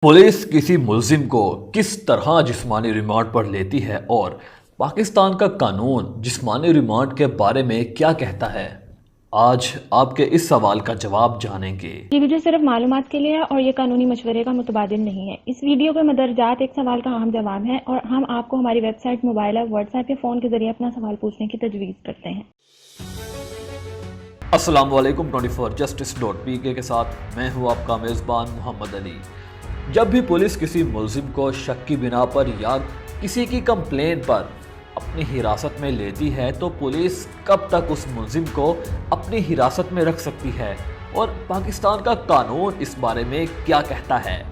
Police किसी मुलजिम को किस तरह जिस्मानी रिमांड पर लेती है और पाकिस्तान का कानून जिस्मानी रिमांड के बारे में क्या कहता है, आज आपके इस सवाल का जवाब जानेंगे। ये वीडियो सिर्फ मालूमात के लिए है और ये कानूनी मशवरे का मुतबादिल नहीं है। इस वीडियो के मदरजात एक सवाल का अहम जवाब है और हम आपको हमारी वेबसाइट, मोबाइल और व्हाट्सएप या फ़ोन के जरिए अपना सवाल पूछने की तजवीज़ करते हैं। अस्सलाम वालेकुम 24justice.pk के साथ मैं हूँ आपका मेज़बान मोहम्मद अली। जब भी पुलिस किसी मुलजिम को शक की बिना पर या किसी की कंप्लेंट पर अपनी हिरासत में लेती है तो पुलिस कब तक उस मुलजिम को अपनी हिरासत में रख सकती है और पाकिस्तान का कानून इस बारे में क्या कहता है,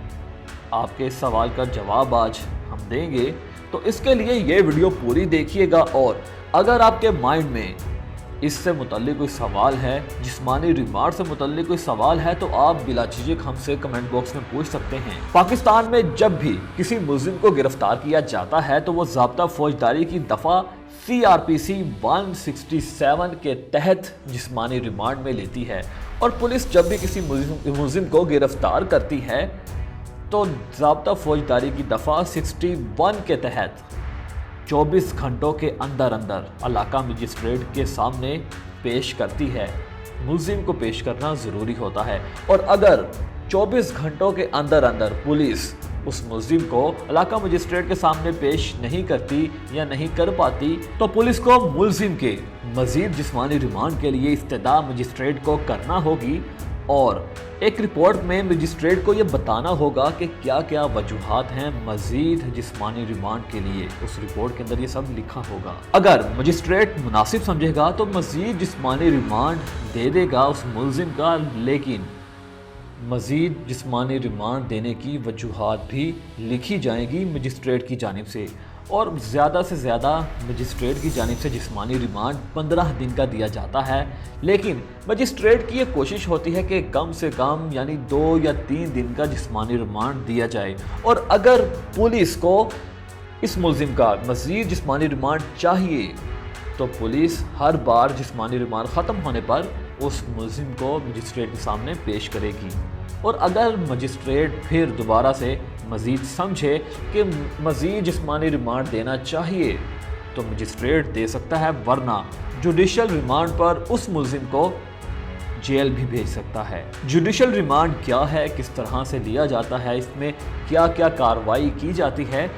आपके इस सवाल का जवाब आज हम देंगे। तो इसके लिए ये वीडियो पूरी देखिएगा और अगर आपके माइंड में इससे मुतल्लिक कोई सवाल है, जिस्मानी रिमांड से मुतल्लिक कोई सवाल है, तो आप बिला झिझक हमसे कमेंट बॉक्स में पूछ सकते हैं। पाकिस्तान में जब भी किसी मुलजिम को गिरफ्तार किया जाता है तो वो ज़ाब्ता फौजदारी की दफ़ा CRPC 167 के तहत जिस्मानी रिमांड में लेती है और पुलिस जब भी किसी मुलजिम को गिरफ्तार करती है तो ज़ाब्ता फौजदारी की दफ़ा 61 के तहत 24 घंटों के अंदर इलाका मजिस्ट्रेट के सामने पेश करती है। मुलजिम को पेश करना ज़रूरी होता है और अगर 24 घंटों के अंदर पुलिस उस मुलजिम को इलाका मजिस्ट्रेट के सामने पेश नहीं करती या नहीं कर पाती तो पुलिस को मुलजिम के मज़ीद जिस्मानी रिमांड के लिए इस्तदा मजिस्ट्रेट को करना होगी और एक रिपोर्ट में मजिस्ट्रेट को ये बताना होगा कि क्या क्या वजूहात हैं मज़ीद जिस्मानी रिमांड के लिए। उस रिपोर्ट के अंदर ये सब लिखा होगा। अगर मजिस्ट्रेट मुनासिब समझेगा तो मज़ीद जिस्मानी रिमांड दे देगा उस मुलजिम का, लेकिन मज़ीद जिस्मानी रिमांड देने की वजूहात भी लिखी जाएंगी मजिस्ट्रेट की जानिब से और ज़्यादा से ज़्यादा मजिस्ट्रेट की जानिब से जिस्मानी रिमांड 15 दिन का दिया जाता है, लेकिन मजिस्ट्रेट की ये कोशिश होती है कि कम से कम यानी 2 या 3 दिन का जिस्मानी रिमांड दिया जाए। और अगर पुलिस को इस मुलजिम का मज़ीद जिस्मानी रिमांड चाहिए तो पुलिस हर बार जिस्मानी रिमांड ख़त्म होने पर उस मुलजिम को मजिस्ट्रेट के सामने पेश करेगी और अगर मजिस्ट्रेट फिर दोबारा से मज़ीद समझे कि मज़ीद जिस्मानी रिमांड देना चाहिए तो मजिस्ट्रेट दे सकता है, वरना जुडिशल रिमांड पर उस मुलजिम को जेल भी भेज सकता है। जुडिशल रिमांड क्या है, किस तरह से लिया जाता है, इसमें क्या क्या कार्रवाई की जाती है,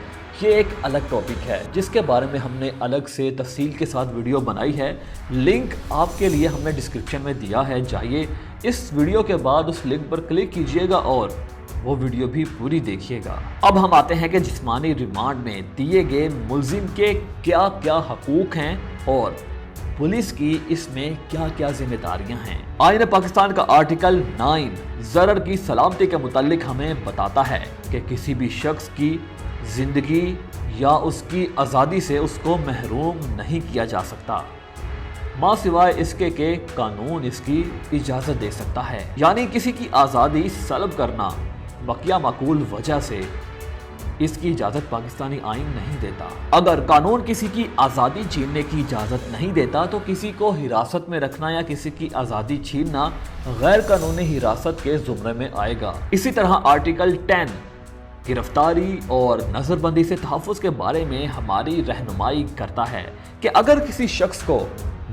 ये एक अलग टॉपिक है जिसके बारे में हमने अलग से तफसील के साथ वीडियो बनाई है। लिंक आपके लिए हमने डिस्क्रिप्शन में दिया है, जाइए इस वीडियो के बाद उस लिंक पर क्लिक कीजिएगा और वो वीडियो भी पूरी देखिएगा। अब हम आते हैं कि जिस्मानी रिमांड में दिए गए मुलजिम के क्या क्या हकूक हैं और पुलिस की इसमें क्या क्या जिम्मेदारियां हैं। आईन पाकिस्तान का आर्टिकल 9 ज़रर की सलामती के मुतालिक हमें बताता है कि किसी भी शख्स की जिंदगी या उसकी आज़ादी से उसको महरूम नहीं किया जा सकता माँ सिवाय इसके के कानून इसकी इजाज़त दे सकता है। यानी किसी की आज़ादी सल्ब करना बकिया माकूल वजह से इसकी इजाज़त पाकिस्तानी आईन नहीं देता। अगर कानून किसी की आज़ादी छीनने की इजाज़त नहीं देता तो किसी को हिरासत में रखना या किसी की आज़ादी छीनना गैर कानूनी हिरासत के ज़ुमरे में आएगा। इसी तरह आर्टिकल 10 गिरफ्तारी और नज़रबंदी से तहफ़्फ़ुज़ के बारे में हमारी रहनुमाई करता है कि अगर किसी शख्स को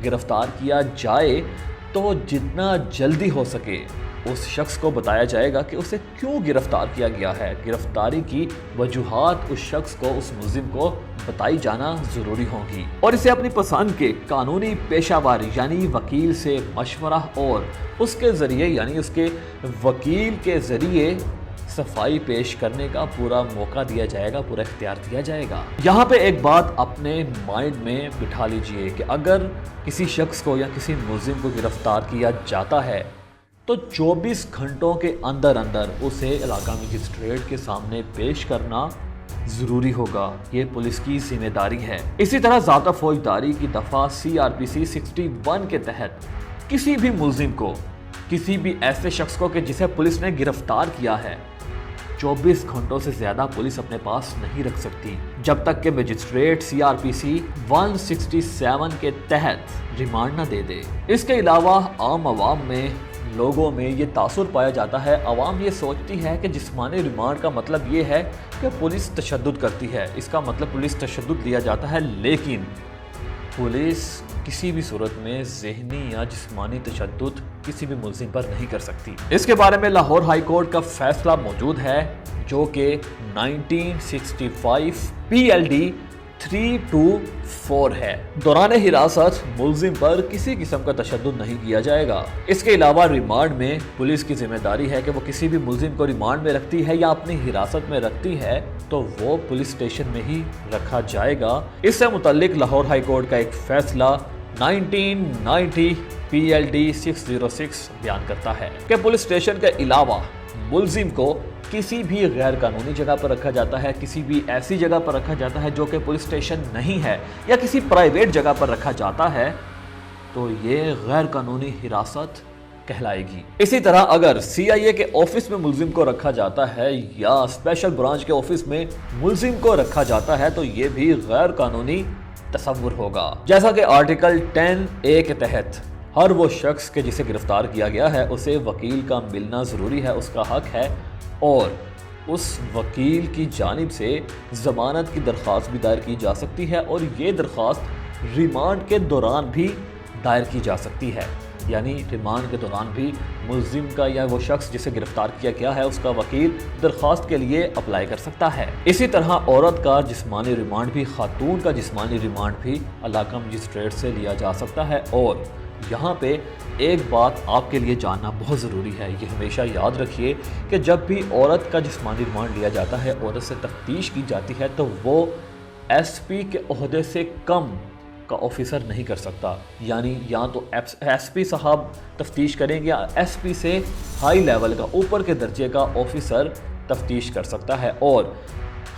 गिरफ्तार किया जाए तो जितना जल्दी हो सके उस शख्स को बताया जाएगा कि उसे क्यों गिरफ्तार किया गया है। गिरफ्तारी की वजूहात उस शख्स को, उस मुलजिम को बताई जाना ज़रूरी होगी और इसे अपनी पसंद के कानूनी पेशावर यानी वकील से मशवरा और उसके ज़रिए यानी उसके वकील के ज़रिए सफाई पेश करने का पूरा मौका दिया जाएगा, पूरा इख्तियार दिया जाएगा। यहाँ पे एक बात अपने माइंड में बिठा लीजिए कि अगर किसी शख्स को या किसी मुलजिम को गिरफ्तार किया जाता है तो 24 घंटों के अंदर उसे इलाका मजिस्ट्रेट के सामने पेश करना ज़रूरी होगा। ये पुलिस की जिम्मेदारी है। इसी तरह ज़ाब्ता फौजदारी की दफ़ा CRPC 61 के तहत किसी भी मुलजिम को, किसी भी ऐसे शख्स को कि जिसे पुलिस ने गिरफ्तार किया है, 24 घंटों से ज़्यादा पुलिस अपने पास नहीं रख सकती जब तक कि मजिस्ट्रेट CRPC 167 के तहत रिमांड न दे दे। इसके अलावा आम आवाम में لوگوں میں یہ تاثر پایا جاتا ہے، عوام یہ سوچتی ہے کہ جسمانی ریمانڈ کا مطلب یہ ہے کہ پولیس تشدد کرتی ہے، اس کا مطلب پولیس تشدد لیا جاتا ہے، لیکن پولیس کسی بھی صورت میں ذہنی یا جسمانی تشدد کسی بھی ملزم پر نہیں کر سکتی۔ اس کے بارے میں لاہور ہائی کورٹ کا فیصلہ موجود ہے جو کہ 1965 PLD 324 ہے۔ دوران حراست ملزم پر کسی قسم کا تشدد نہیں کیا جائے گا۔ اس کے علاوہ ریمانڈ میں پولیس کی ذمہ داری ہے کہ وہ کسی بھی ملزم کو ریمانڈ میں رکھتی ہے یا اپنی حراست میں رکھتی ہے تو وہ پولیس اسٹیشن میں ہی رکھا جائے گا۔ اس سے متعلق لاہور ہائی کورٹ کا ایک فیصلہ 1990 PLD 606 بیان کرتا ہے کہ پولیس اسٹیشن کے علاوہ ملزم کو کسی بھی غیر قانونی جگہ پر رکھا جاتا ہے، کسی بھی ایسی جگہ پر رکھا جاتا ہے جو کہ پولیس اسٹیشن نہیں ہے یا کسی پرائیویٹ جگہ پر رکھا جاتا ہے تو یہ غیر قانونی حراست کہلائے گی۔ اسی طرح اگر CIA کے آفس میں ملزم کو رکھا جاتا ہے یا اسپیشل برانچ کے آفس میں ملزم کو رکھا جاتا ہے تو یہ بھی غیر قانونی تصور ہوگا۔ جیسا کہ آرٹیکل 10A کے تحت ہر وہ شخص کے جسے گرفتار کیا گیا ہے اسے وکیل کا ملنا ضروری ہے، اس کا حق ہے، اور اس وکیل کی جانب سے ضمانت کی درخواست بھی دائر کی جا سکتی ہے اور یہ درخواست ریمانڈ کے دوران بھی دائر کی جا سکتی ہے، یعنی ریمانڈ کے دوران بھی ملزم کا یا وہ شخص جسے گرفتار کیا گیا ہے اس کا وکیل درخواست کے لیے اپلائی کر سکتا ہے۔ اسی طرح عورت کا جسمانی ریمانڈ بھی، خاتون کا جسمانی ریمانڈ بھی علاقہ مجسٹریٹ سے لیا جا سکتا ہے۔ اور یہاں پہ ایک بات آپ کے لیے جاننا بہت ضروری ہے، یہ ہمیشہ یاد رکھیے کہ جب بھی عورت کا جسمانی ریمانڈ لیا جاتا ہے، عورت سے تفتیش کی جاتی ہے تو وہ SP کے عہدے سے کم کا آفیسر نہیں کر سکتا، یعنی یا تو SP صاحب تفتیش کریں گے یا SP سے ہائی لیول کا، اوپر کے درجے کا آفیسر تفتیش کر سکتا ہے۔ اور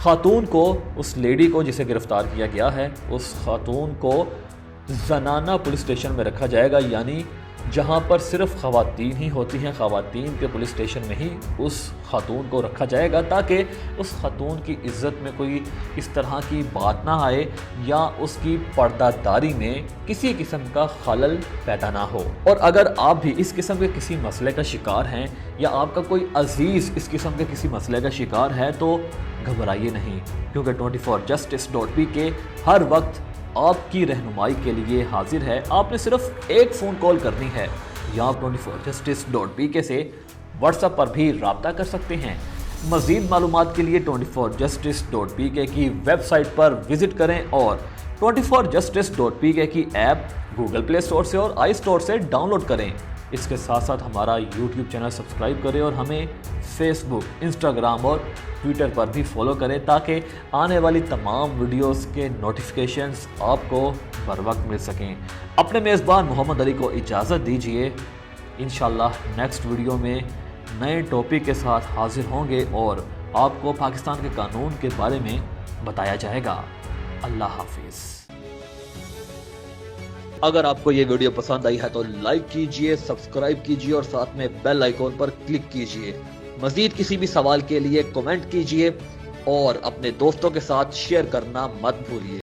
خاتون کو، اس لیڈی کو جسے گرفتار کیا گیا ہے، اس خاتون کو زنانہ پولیس اسٹیشن میں رکھا جائے گا، یعنی جہاں پر صرف خواتین ہی ہوتی ہیں، خواتین کے پولیس اسٹیشن میں ہی اس خاتون کو رکھا جائے گا تاکہ اس خاتون کی عزت میں کوئی اس طرح کی بات نہ آئے یا اس کی پردہ داری میں کسی قسم کا خلل پیدا نہ ہو۔ اور اگر آپ بھی اس قسم کے کسی مسئلے کا شکار ہیں یا آپ کا کوئی عزیز اس قسم کے کسی مسئلے کا شکار ہے تو گھبرائیے نہیں، کیونکہ 24justice.pk ہر وقت آپ کی رہنمائی کے لیے حاضر ہے۔ آپ نے صرف ایک فون کال کرنی ہے یا آپ 24justice.pk سے واٹس ایپ پر بھی رابطہ کر سکتے ہیں۔ مزید معلومات کے لیے 24justice.pk کی ویب سائٹ پر وزٹ کریں اور 24justice.pk کی ایپ گوگل پلے اسٹور سے اور آئی اسٹور سے ڈاؤن لوڈ کریں۔ اس کے ساتھ ساتھ ہمارا YouTube چینل سبسکرائب کریں اور ہمیں فیس بک، انسٹاگرام اور ٹویٹر پر بھی فالو کریں تاکہ آنے والی تمام ویڈیوز کے نوٹیفیکیشنز آپ کو بر وقت مل سکیں۔ اپنے میزبان محمد علی کو اجازت دیجیے، انشاءاللہ نیکسٹ ویڈیو میں نئے ٹاپک کے ساتھ حاضر ہوں گے اور آپ کو پاکستان کے قانون کے بارے میں بتایا جائے گا۔ اللہ حافظ۔ اگر آپ کو یہ ویڈیو پسند آئی ہے تو لائک کیجئے، سبسکرائب کیجئے اور ساتھ میں بیل آئیکن پر کلک کیجئے۔ مزید کسی بھی سوال کے لیے کمنٹ کیجئے اور اپنے دوستوں کے ساتھ شیئر کرنا مت بھولیے۔